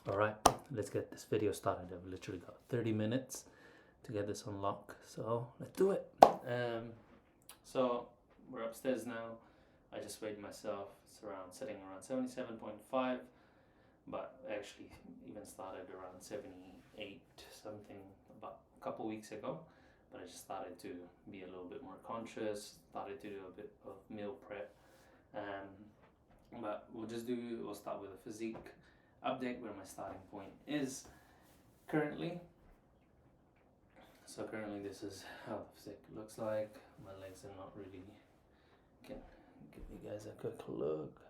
Alright, let's get this video started. I've literally got 30 minutes to get this on lock, so let's do it. So we're upstairs now. I just weighed myself. It's sitting around 77.5, but I actually even started around 78 something about a couple weeks ago. But I just started to be a little bit more conscious, started to do a bit of meal prep. But we'll start with a physique update where my starting point is currently. So currently this is how the physique looks like. My legs are not really, can give you guys a quick look.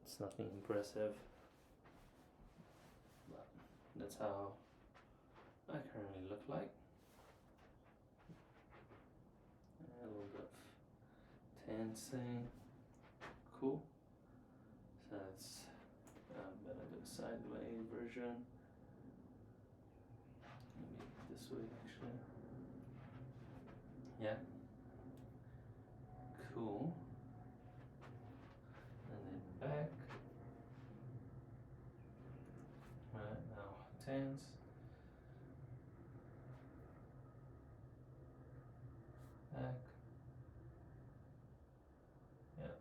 It's nothing impressive, but that's how I currently look like. A little bit of tensing. Cool. So it's better do a sideways version. Maybe this way actually. Yeah. Cool. And then back. Right now, tense. Back. Yep.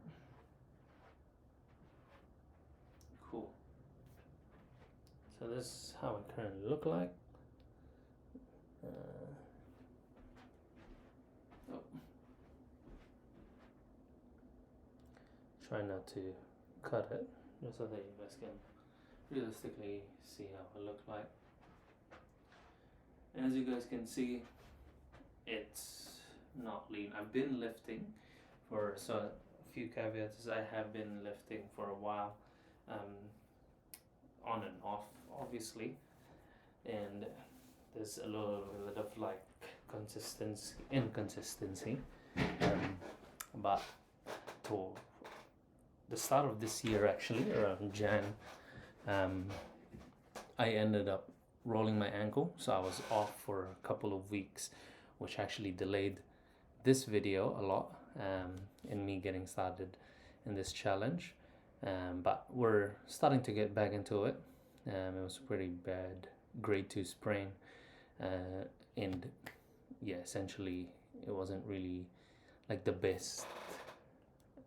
Cool. So this is how I currently look like. Try not to cut it, just so that you guys can realistically see how I look like. And as you guys can see, it's not lean. I've been lifting so a few caveats is I have been lifting for a while, on and off obviously, and there's a little bit of like inconsistency, but to the start of this year, actually around Jan, I ended up rolling my ankle, so I was off for a couple of weeks, which actually delayed this video a lot, in me getting started in this challenge, but we're starting to get back into it. It was a pretty bad grade 2 sprain, and yeah, essentially it wasn't really like the best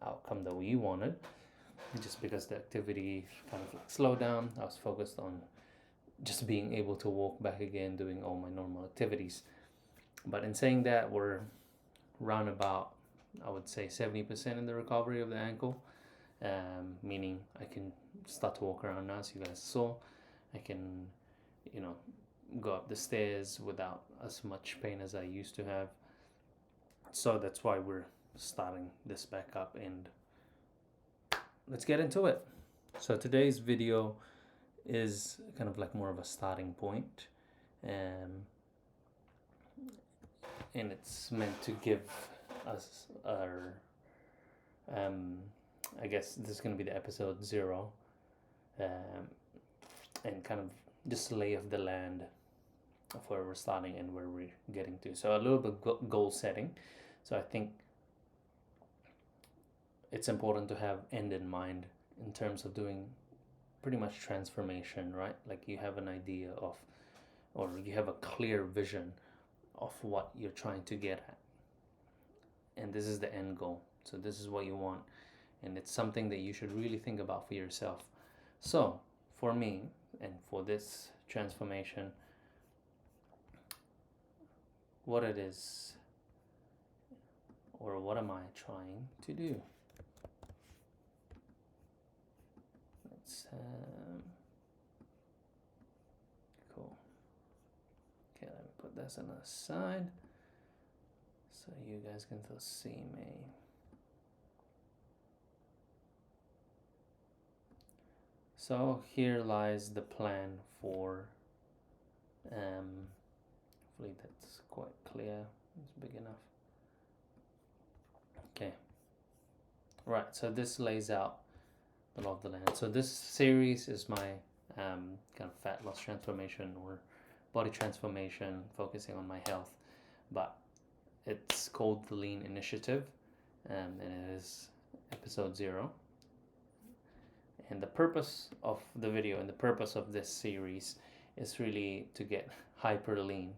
outcome that we wanted, just because the activity kind of like slowed down. I was focused on just being able to walk back again, doing all my normal activities. But in saying that, we're round about, I would say, 70% in the recovery of the ankle, meaning I can start to walk around now. As you guys saw, I can, go up the stairs without as much pain as I used to have. So that's why we're starting this back up, and let's get into it. So today's video is kind of like more of a starting point, and it's meant to give us our I guess this is going to be the episode 0, and kind of just lay of the land of where we're starting and where we're getting to. So a little bit goal setting. So I think it's important to have end in mind in terms of doing pretty much transformation, right? Like you have an idea of, or you have a clear vision of what you're trying to get at, and this is the end goal. So this is what you want, and it's something that you should really think about for yourself. So for me, and for this transformation, what it is, or what am I trying to do? Let's cool. Okay, let me put this on the side so you guys can still see me. So here lies the plan for, hopefully that's quite clear, it's big enough. Okay, right, so this lays out the law of the land. So this series is my kind of fat loss transformation or body transformation, focusing on my health, but it's called the Lean Initiative, and it is episode 0. And the purpose of the video and the purpose of this series is really to get hyper lean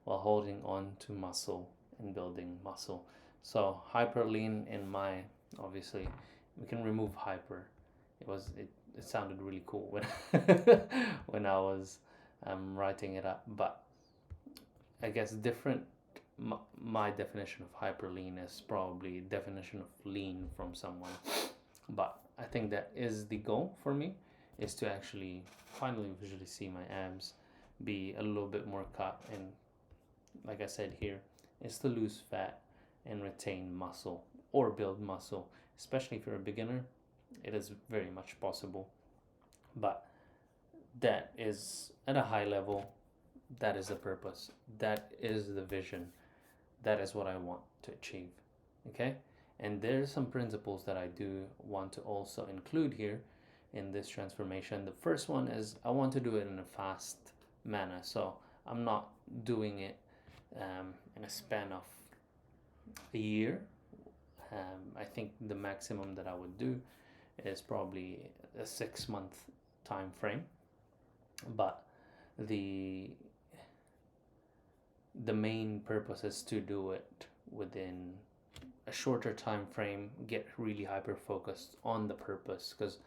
while holding on to muscle and building muscle. So hyper lean in my, obviously we can remove hyper. It sounded really cool when when I was writing it up, but I guess different. My definition of hyper lean is probably definition of lean from someone, but I think that is the goal for me, is to actually finally visually see my abs be a little bit more cut, and like I said here, is to lose fat and retain muscle or build muscle. Especially if you're a beginner, it is very much possible, but that is at a high level. That is the purpose, that is the vision, that is what I want to achieve. Okay, and there's some principles that I do want to also include here in this transformation. The first one is I want to do it in a fast manner, so I'm not doing it in a span of a year. I think the maximum that I would do is probably a 6-month time frame, but the main purpose is to do it within a shorter time frame, get really hyper focused on the purpose, because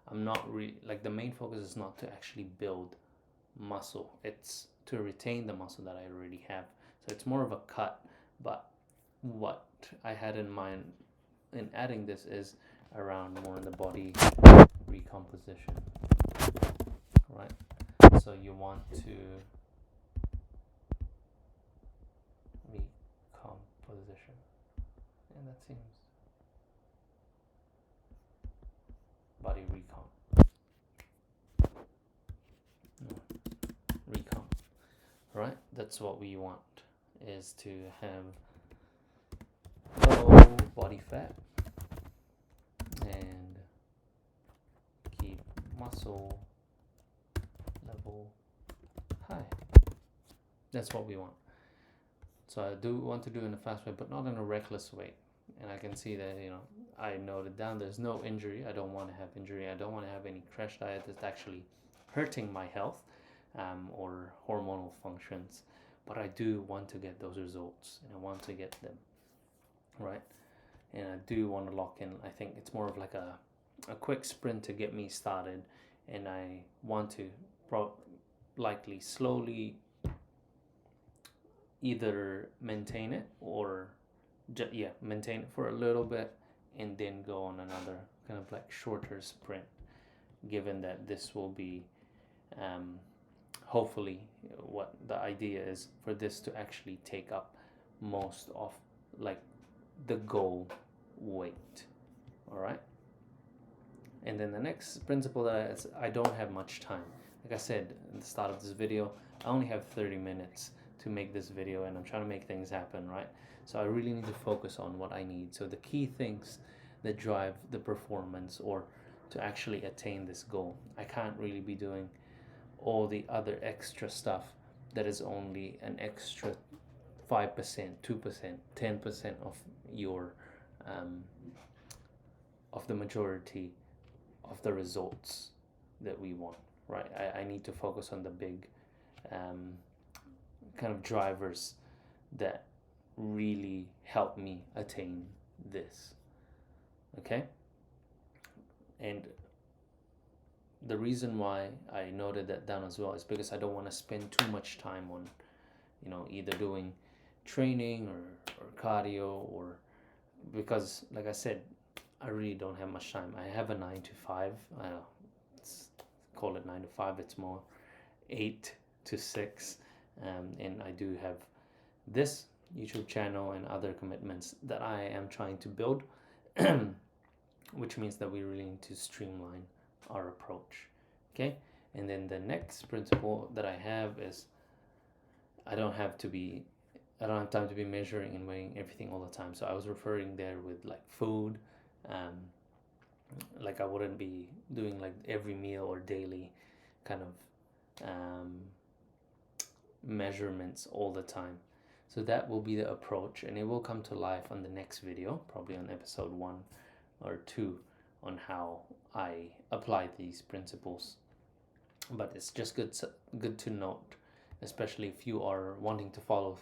I'm not really like, the main focus is not to actually build muscle, it's to retain the muscle that I already have. So it's more of a cut, but what I had in mind in adding this is around more in the body recomposition, right? So you want to recomposition, and that seems body recom, right? That's what we want, is to have low body fat and keep muscle level high. That's what we want. So I do want to do it in a fast way, but not in a reckless way. And I can see that, I noted down there's no injury. I don't want to have injury. I don't want to have any crash diet that's actually hurting my health or hormonal functions. But I do want to get those results, and I want to get them, right? And I do want to lock in. I think it's more of like a quick sprint to get me started, and I want to likely slowly either maintain it or maintain it for a little bit and then go on another kind of like shorter sprint, given that this will be hopefully what the idea is, for this to actually take up most of like the goal weight. All right, and then the next principle that I don't have much time. Like I said at the start of this video, I only have 30 minutes to make this video, and I'm trying to make things happen, right? So I really need to focus on what I need. So the key things that drive the performance or to actually attain this goal, I can't really be doing all the other extra stuff that is only an extra 5%, 2%, 10% of your of the majority of the results that we want, right? I need to focus on the big kind of drivers that really help me attain this. Okay, and the reason why I noted that down as well is because I don't want to spend too much time on either doing training or cardio, or because like I said, I really don't have much time. I have a 9 to 5. I don't know, call it 9 to 5. It's more 8 to 6. And I do have this YouTube channel and other commitments that I am trying to build, which means that we really need to streamline our approach. Okay, and then the next principle that I have is I don't have time to be measuring and weighing everything all the time. So I was referring there with like food, like I wouldn't be doing like every meal or daily kind of measurements all the time. So that will be the approach, and it will come to life on the next video, probably on episode 1 or 2, on how I apply these principles. But it's just good to note, especially if you are wanting to follow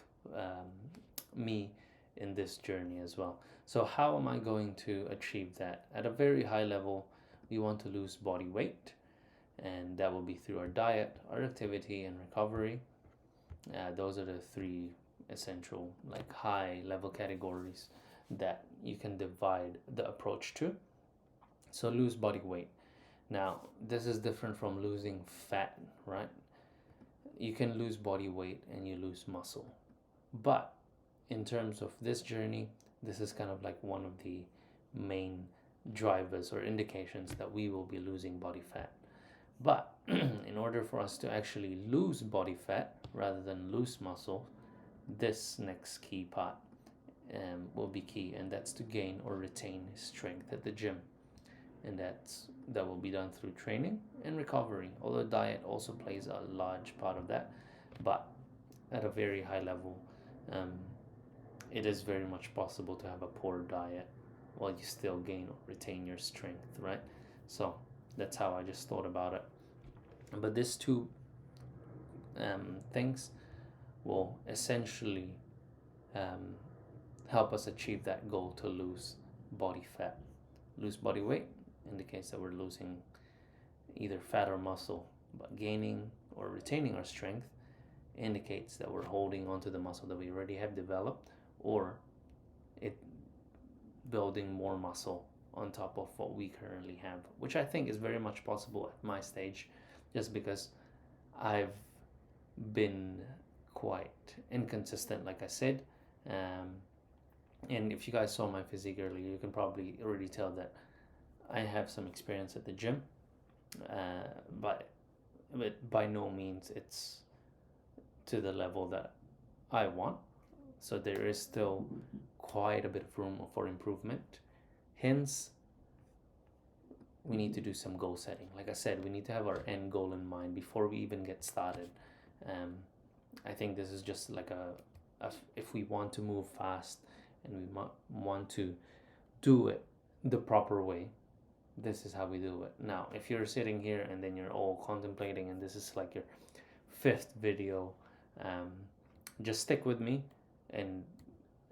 me in this journey as well. So how am I going to achieve that? At a very high level, we want to lose body weight, and that will be through our diet, our activity, and recovery. Those are the three essential, like, high level categories that you can divide the approach to. So lose body weight. Now, this is different from losing fat, right? You can lose body weight and you lose muscle. But in terms of this journey, this is kind of like one of the main drivers or indications that we will be losing body fat. But in order for us to actually lose body fat rather than lose muscle, this next key part will be key, and that's to gain or retain strength at the gym. And that will be done through training and recovery, although diet also plays a large part of that. But at a very high level, it is very much possible to have a poor diet while you still gain or retain your strength, right? So that's how I just thought about it. But these two things will essentially help us achieve that goal to lose body fat. Lose body weight indicates that we're losing either fat or muscle, but gaining or retaining our strength indicates that we're holding onto the muscle that we already have developed, or it building more muscle on top of what we currently have, which I think is very much possible at my stage, just because I've been quite inconsistent, like I said. And if you guys saw my physique earlier, you can probably already tell that I have some experience at the gym, but by no means it's to the level that I want. So there is still quite a bit of room for improvement. Hence, we need to do some goal setting. Like I said, we need to have our end goal in mind before we even get started. I think this is just like if we want to move fast and we want to do it the proper way, this is how we do it. Now, if you're sitting here and then you're all contemplating and this is like your fifth video, just stick with me, and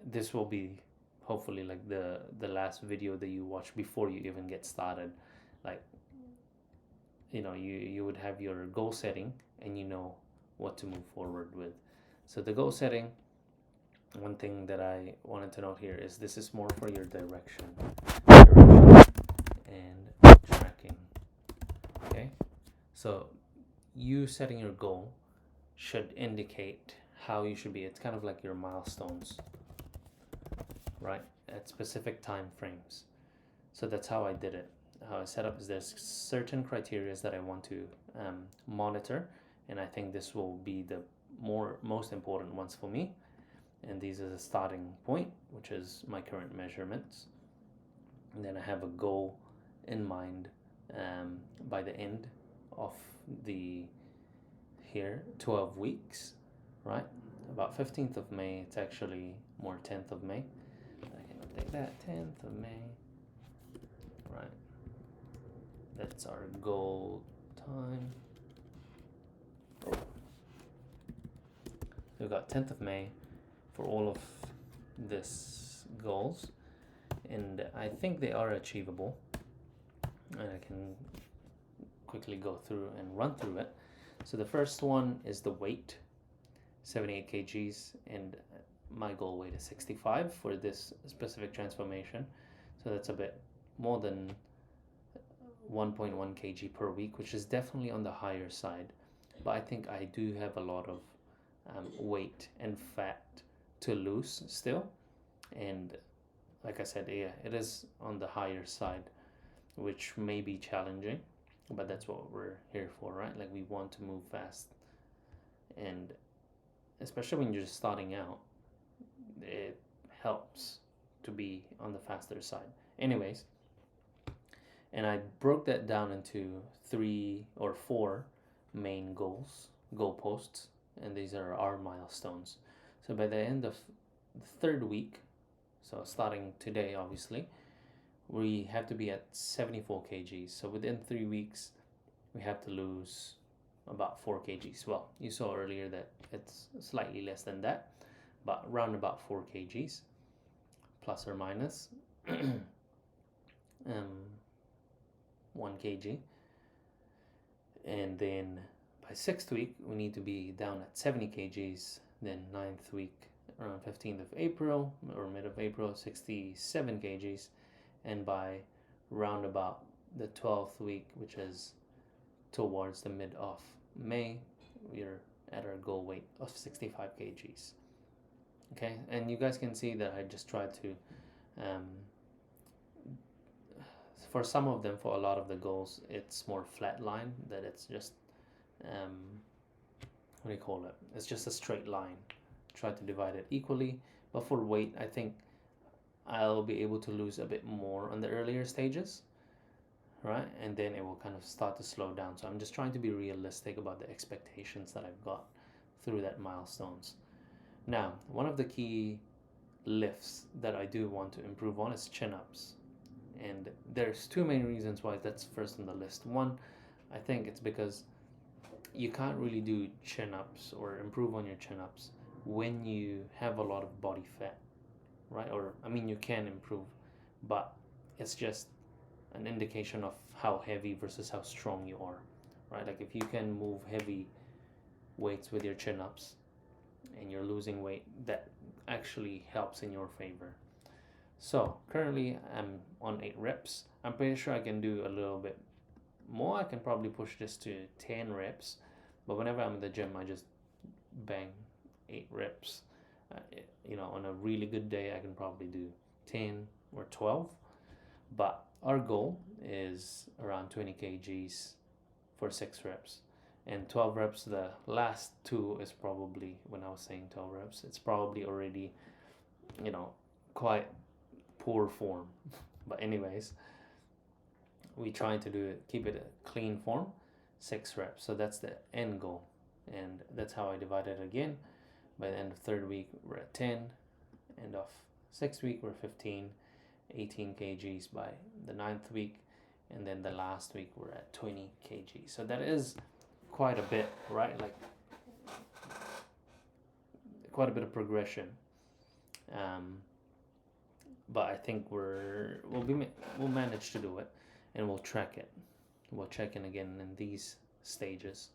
this will be hopefully like the last video that you watch before you even get started. Like, you would have your goal setting and you know what to move forward with. So the goal setting, one thing that I wanted to note here is this is more for your direction and tracking. Okay, so you setting your goal should indicate how you should be. It's kind of like your milestones, right, at specific time frames. So that's how I did it. How I set up is there's certain criteria that I want to monitor, and I think this will be the most important ones for me. And these are the starting point, which is my current measurements. And then I have a goal in mind by the end of the 12 weeks, right? About 15th of May, it's actually more 10th of May. I can update that, 10th of May, right? That's our goal time. Oh. We've got 10th of May for all of this goals, and I think they are achievable, and I can quickly go through and run through it. So the first one is the weight, 78 kgs, and my goal weight is 65 for this specific transformation. So that's a bit more than 1.1 kg per week, which is definitely on the higher side, but I think I do have a lot of weight and fat to lose still. And like I said, yeah, it is on the higher side, which may be challenging, but that's what we're here for, right? Like, we want to move fast, and especially when you're just starting out, it helps to be on the faster side. Anyways, and I broke that down into 3 or 4 main goalposts, and these are our milestones. So by the end of the 3rd week, so starting today, obviously, we have to be at 74 kgs. So within 3 weeks, we have to lose about 4 kgs. Well, you saw earlier that it's slightly less than that, but around about 4 kgs, plus or minus 1 kg. And then by 6th week, we need to be down at 70 kgs. Then 9th week, around 15th of April or mid of April, 67 kgs. And by round about the 12th week, which is towards the mid of May, we're at our goal weight of 65 kgs. Okay, and you guys can see that I just tried to for some of them, for a lot of the goals, it's more flat line, that it's just what do you call it, it's just a straight line. Try to divide it equally. But for weight, I think I'll be able to lose a bit more on the earlier stages, right? And then it will kind of start to slow down. So I'm just trying to be realistic about the expectations that I've got through that milestones. Now, one of the key lifts that I do want to improve on is chin-ups. And there's two main reasons why that's first on the list. One, I think it's because you can't really do chin-ups or improve on your chin-ups when you have a lot of body fat, right? Or, I mean, you can improve, but it's just an indication of how heavy versus how strong you are, right? Like if you can move heavy weights with your chin-ups and you're losing weight, that actually helps in your favor. So currently I'm on 8 reps. I'm pretty sure I can do a little bit more. I can probably push this to 10 reps, but whenever I'm in the gym, I just bang 8 reps. On a really good day, I can probably do 10 or 12, but our goal is around 20 kgs for 6 reps. And 12 reps, the last two is probably, when I was saying 12 reps, it's probably already, quite poor form. But anyways, we try to keep it a clean form, 6 reps. So that's the end goal. And that's how I divide it again. By the end of 3rd week, we're at 10. End of 6th week, we're 15, 18 kgs by the 9th week. And then the last week, we're at 20 kgs. So that is quite a bit, right? Like quite a bit of progression. But I think we'll manage to do it, and we'll track it. We'll check in again in these stages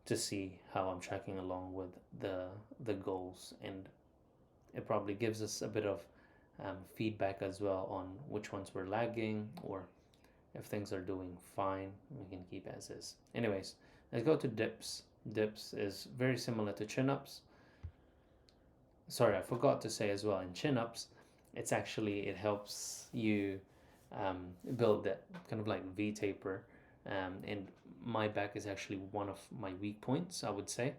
to see how I'm tracking along with the goals, and it probably gives us a bit of feedback as well on which ones we're lagging, or if things are doing fine, we can keep as is. Anyways, let's go to dips. Dips is very similar to chin-ups. Sorry, I forgot to say as well, in chin-ups, it helps you build that kind of like V-taper, and my back is actually one of my weak points, I would say.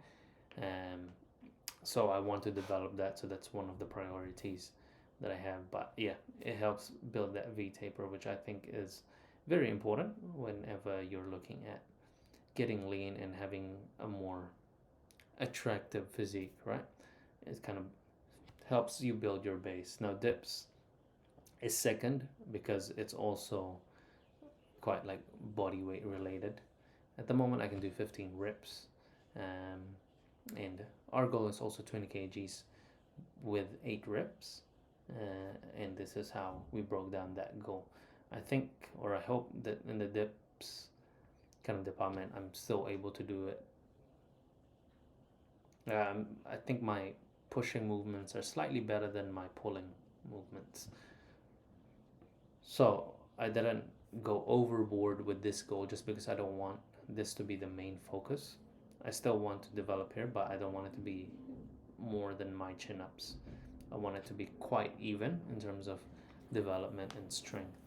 So I want to develop that, so that's one of the priorities that I have. But yeah, it helps build that V-taper, which I think is very important whenever you're looking at getting lean and having a more attractive physique, right? It kind of helps you build your base. Now dips is second because it's also quite like body weight related. At the moment I can do 15 reps, and our goal is also 20 kgs with 8 reps, and this is how we broke down that goal. I think, or I hope, that in the dips kind of department I'm still able to do it. I think my pushing movements are slightly better than my pulling movements. So I didn't go overboard with this goal just because I don't want this to be the main focus. I still want to develop here, but I don't want it to be more than my chin-ups. I want it to be quite even in terms of development and strength.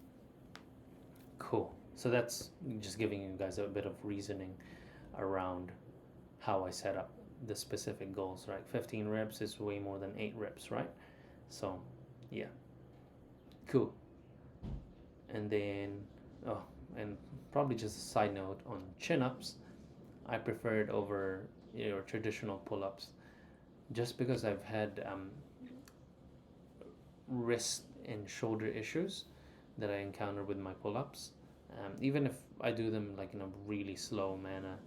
Cool. So that's just giving you guys a bit of reasoning around how I set up the specific goals, right? 15 reps is way more than 8 reps, right? So yeah, cool. And then and probably just a side note on chin-ups, I prefer it over your traditional pull-ups, just because I've had wrist and shoulder issues that I encounter with my pull-ups. Even if I do them like in a really slow manner,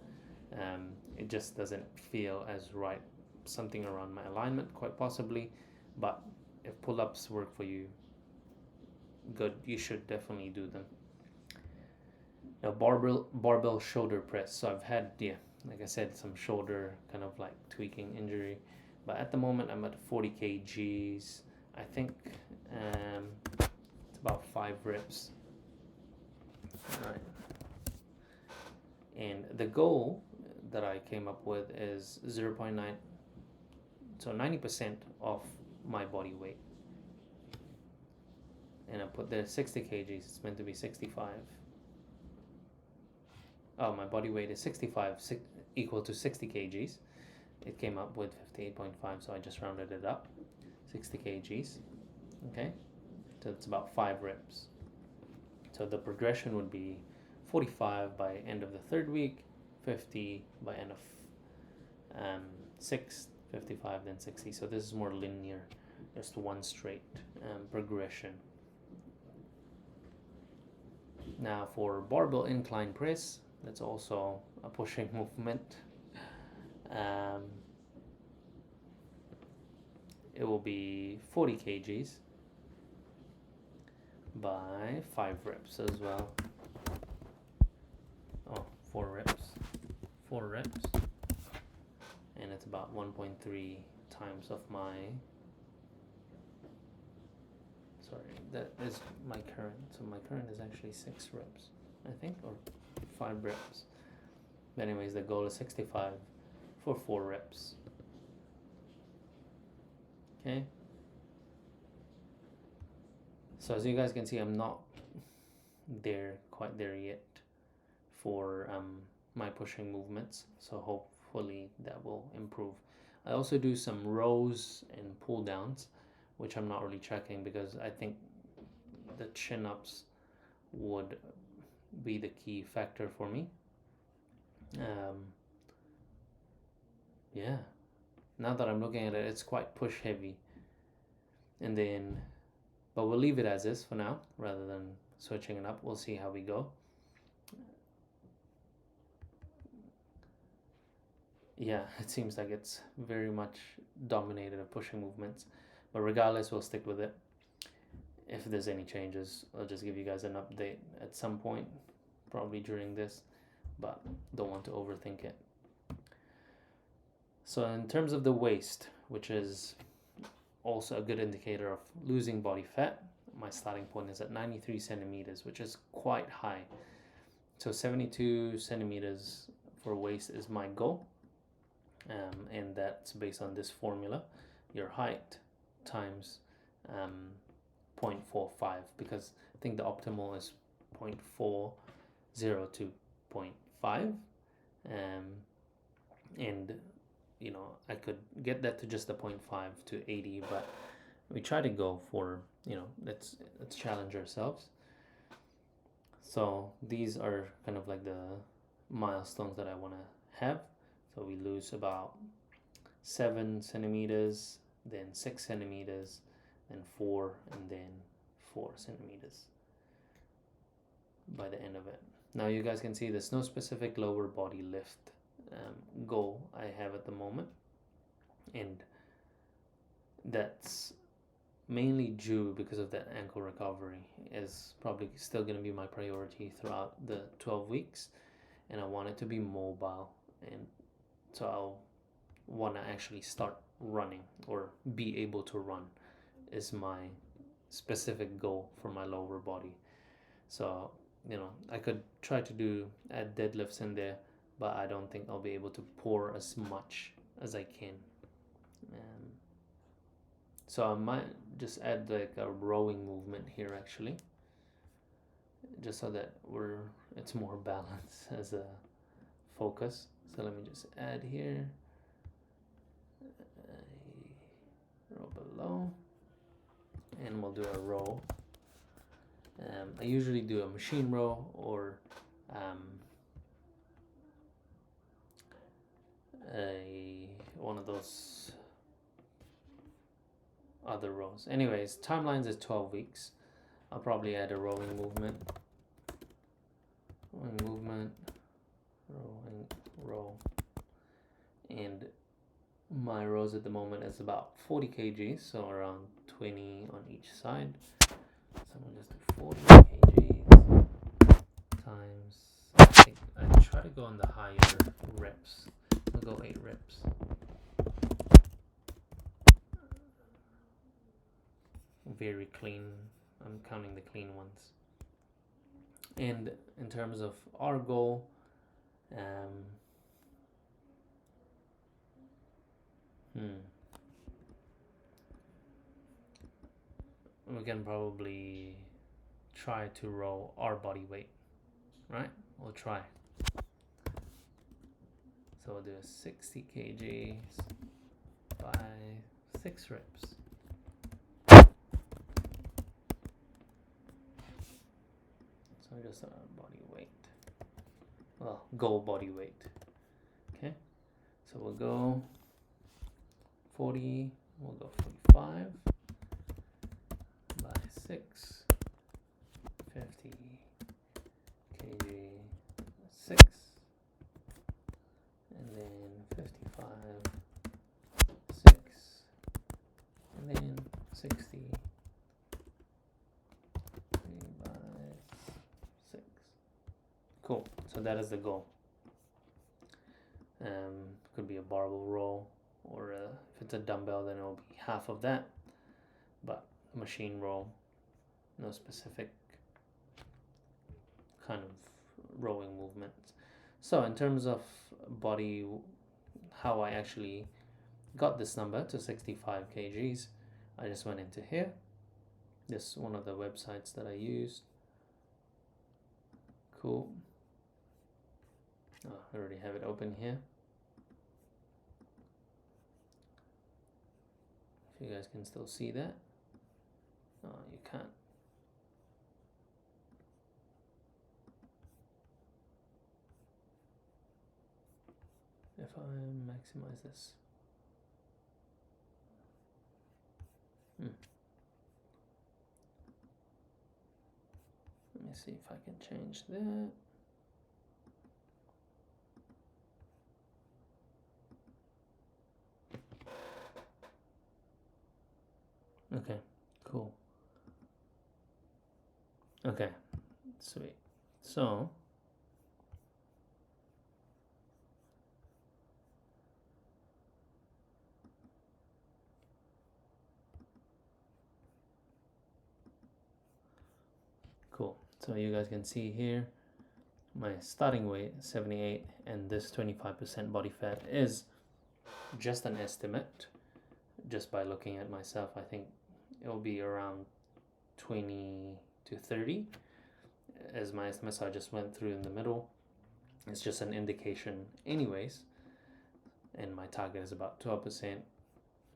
it just doesn't feel as right. Something around my alignment, quite possibly, but if pull-ups work for you, good, you should definitely do them. Now barbell shoulder press. So I've had, yeah, like I said, some shoulder kind of like tweaking injury, but at the moment I'm at 40 kgs. I think it's about 5 reps. Right. And the goal that I came up with is 0.9, so 90% of my body weight. And I put there 60 kgs, it's meant to be 65. Oh, my body weight is 65, equal to 60 kgs. It came up with 58.5, so I just rounded it up. 60 kgs, okay? So it's about 5 reps. So the progression would be 45 by end of the 3rd week, 50 by end of 6th, 55, then 60. So this is more linear, just one straight progression. Now for barbell incline press, that's also a pushing movement. It will be 40 kgs by 5 reps as well. Oh, 4 reps. 4 reps. And it's about 1.3 times of my, sorry, that is my current. So my current is actually 6 reps, I think, or 5 reps. But anyways, the goal is 65 for 4 reps. Okay. So as you guys can see, I'm not quite there yet for my pushing movements. So hopefully that will improve. I also do some rows and pull downs, which I'm not really tracking because I think the chin ups would be the key factor for me. Yeah, now that I'm looking at it, it's quite push heavy. And then, but we'll leave it as is for now rather than switching it up. We'll see how we go. Yeah, it seems like it's very much dominated of pushing movements, but regardless, we'll stick with it. If there's any changes, I'll just give you guys an update at some point, probably during this, but don't want to overthink it. So in terms of the waist, which is also a good indicator of losing body fat, my starting point is at 93 centimeters, which is quite high. So 72 centimeters for waist is my goal. And that's based on this formula, your height times 0.45, because I think the optimal is 0.40 to 0.5, and you know, I could get that to just the 0.5 to 80, but we try to go for, you know, let's challenge ourselves. So these are kind of like the milestones that I want to have. So we lose about 7 centimeters, then 6 centimeters, then 4, and then 4 centimeters by the end of it. Now you guys can see there's no specific lower body lift goal I have at the moment, and that's mainly due because of that ankle recovery is probably still going to be my priority throughout the 12 weeks, and I want it to be mobile, and so I'll want to actually start running or be able to run is my specific goal for my lower body. So, you know, I could try to add deadlifts in there, but I don't think I'll be able to pour as much as I can. So I might just add like a rowing movement here actually, just so that it's more balanced as a focus. So let me just add here, row below, and we'll do a row. I usually do a machine row or one of those other rows. Anyways, timelines is 12 weeks. I'll probably add a rolling movement. Rolling movement, rolling row. And my rows at the moment is about 40 kgs, so around 20 on each side. So I'm gonna just do 40 kgs times, I try to go on the higher reps. I'll go 8 reps. Very clean. I'm counting the clean ones. And in terms of our goal, we can probably try to row our body weight, right? We'll try. So we'll do 60 kgs by 6 reps. So just body weight. Well, goal body weight. Okay. So we'll go 40, we'll go 45 by 6, 50 kg 6, and then 55, 6, and then 60 by 6. Cool. So that is the goal. Could be a barbell row, or if it's a dumbbell, then it will be half of that. But machine row, no specific kind of rowing movements. So in terms of body, how I actually got this number to 65 kgs, I just went into here. This is one of the websites that I used. Cool. Oh, I already have it open here. If you guys can still see that. Oh, you can't. If I maximize this. Let me see if I can change that. Okay, cool. Okay, sweet. So cool. So you guys can see here my starting weight 78, and this 25% body fat is just an estimate. Just by looking at myself, I think it will be around 20 to 30 as my estimate. So I just went through in the middle. It's just an indication anyways, and my target is about 12%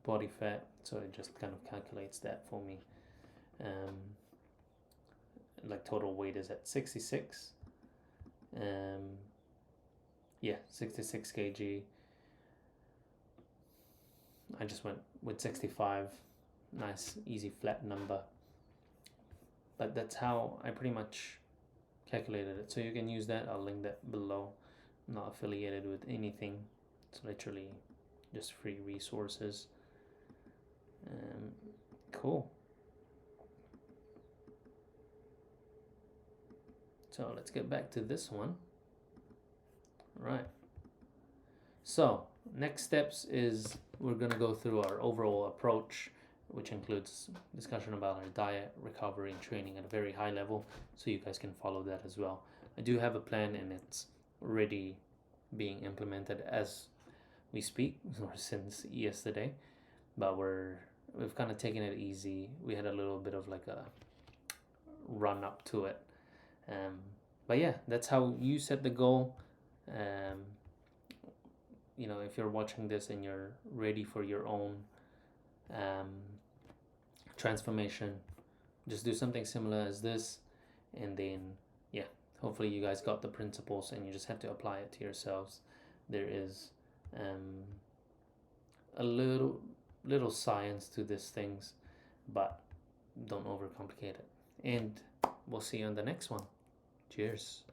body fat, so it just kind of calculates that for me. Like total weight is at 66. 66 kg. I just went with 65. Nice, easy, flat number. But that's how I pretty much calculated it. So you can use that. I'll link that below. I'm not affiliated with anything. It's literally just free resources. Cool. So let's get back to this one. Right. So next steps is we're going to go through our overall approach, which includes discussion about our diet, recovery, and training at a very high level, so you guys can follow that as well. I do have a plan, and it's already being implemented as we speak, or since yesterday, but we've kind of taken it easy. We had a little bit of like a run up to it, but yeah, that's how you set the goal. If you're watching this and you're ready for your own transformation, just do something similar as this, and then hopefully you guys got the principles and you just have to apply it to yourselves. There is a little little science to these things, but don't overcomplicate it. And we'll see you on the next one. Cheers.